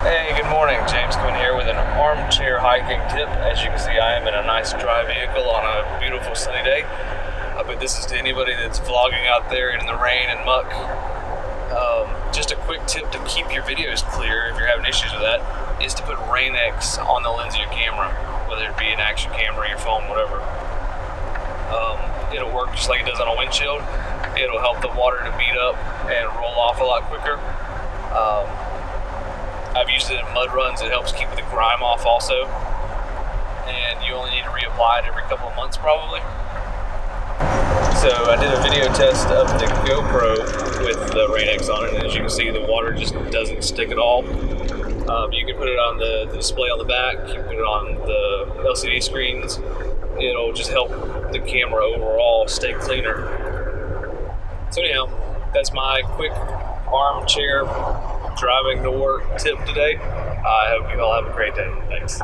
Hey, good morning. James coming here with an armchair hiking tip. As you can see, I am in a nice dry vehicle on a beautiful sunny day. But this is to anybody that's vlogging out there in the rain and muck. Just a quick tip to keep your videos clear, if you're having issues with that, is to put Rain-X on the lens of your camera, whether it be an action camera, your phone, whatever. It'll work just like it does on a windshield. It'll help the water to beat up and roll off a lot quicker. I've used it in mud runs. It helps keep the grime off also. And you only need to reapply it every couple of months probably. So I did a video test of the GoPro with the Rain-X on it, and as you can see, the water just doesn't stick at all. You can put it on the display on the back, you can put it on the LCD screens. It'll just help the camera overall stay cleaner. So anyhow, that's my quick armchair driving to work tip today. I hope you all have a great day. Thanks.